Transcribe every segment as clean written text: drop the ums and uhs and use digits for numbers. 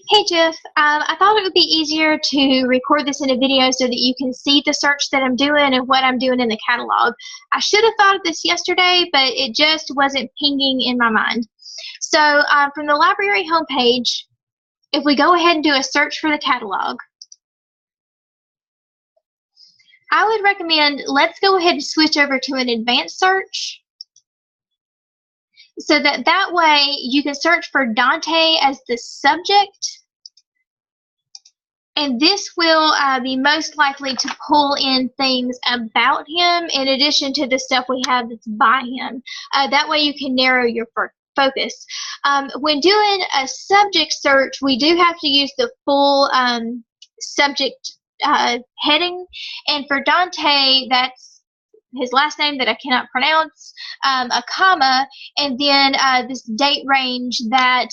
Hey Jeff, I thought it would be easier to record this in a video so that you can see the search that I'm doing and what I'm doing in the catalog. I should have thought of this yesterday, but it just wasn't pinging in my mind. So from the library homepage, if we go ahead and do a search for the catalog, I would recommend let's go ahead and switch over to an advanced search so that way you can search for Dante as the subject. And this will be most likely to pull in things about him in addition to the stuff we have that's by him. That way you can narrow your focus. When doing a subject search, we do have to use the full subject heading. And for Dante, that's his last name that I cannot pronounce, a comma, and then this date range that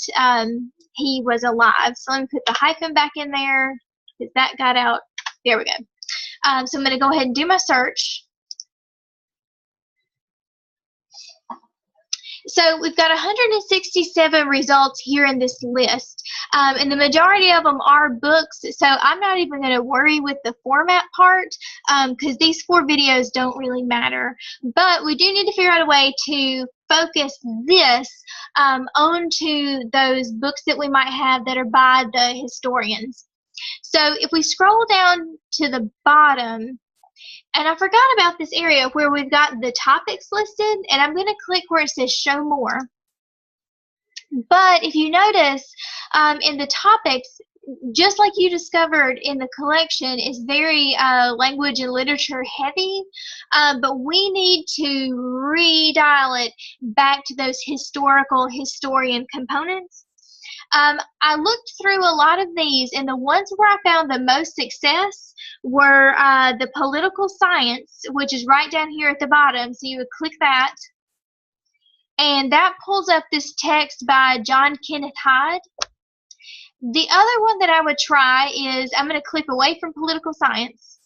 he was alive. So let me put the hyphen back in there. That got out. There we go. So I'm going to go ahead and do my search. So we've got 167 results here in this list, and the majority of them are books, so I'm not even going to worry with the format part because these 4 videos don't really matter. But we do need to figure out a way to focus this onto those books that we might have that are by the historians. So if we scroll down to the bottom, and I forgot about this area where we've got the topics listed, and I'm going to click where it says show more. But if you notice in the topics, just like you discovered in the collection, is very language and literature heavy, but we need to redial it back to those historian components. I looked through a lot of these, and the ones where I found the most success were the political science, which is right down here at the bottom. So you would click that, and that pulls up this text by John Kenneth Hyde. The other one that I would try is, I'm going to click away from political science,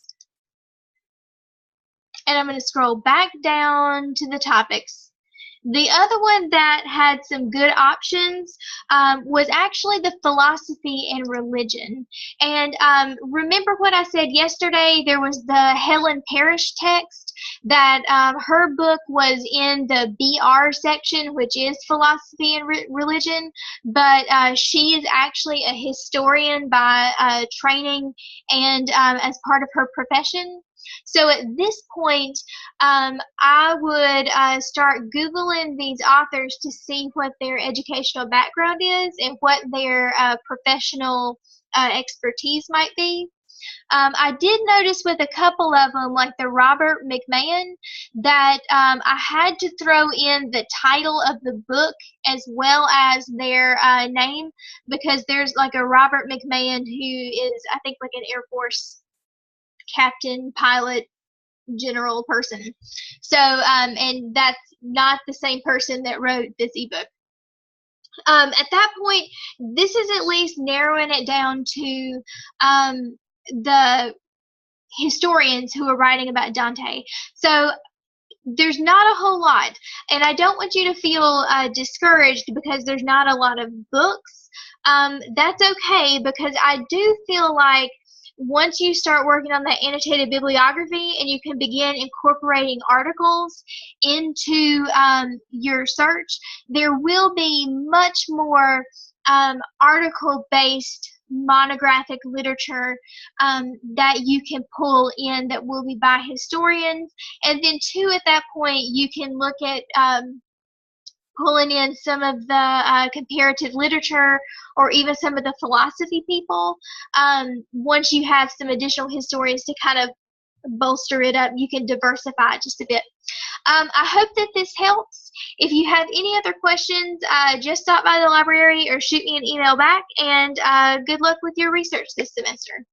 and I'm going to scroll back down to the topics. The other one that had some good options was actually the philosophy and religion. And remember what I said yesterday? There was the Helen Parrish text that her book was in the BR section, which is philosophy and religion, but she is actually a historian by training and as part of her profession. So at this point, I would start Googling these authors to see what their educational background is and what their professional expertise might be. I did notice with a couple of them, like the Robert McMahon, that I had to throw in the title of the book as well as their name, because there's like a Robert McMahon who is, I think, like an Air Force captain, pilot, general person. So, and that's not the same person that wrote this ebook. At that point, this is at least narrowing it down to the historians who are writing about Dante. So there's not a whole lot, and I don't want you to feel discouraged because there's not a lot of books. That's okay, because I do feel like once you start working on that annotated bibliography and you can begin incorporating articles into your search, there will be much more article-based monographic literature that you can pull in that will be by historians. And then too, at that point, you can look at pulling in some of the comparative literature or even some of the philosophy people. Once you have some additional historians to kind of bolster it up, you can diversify it just a bit. I hope that this helps. If you have any other questions, just stop by the library or shoot me an email back, and good luck with your research this semester.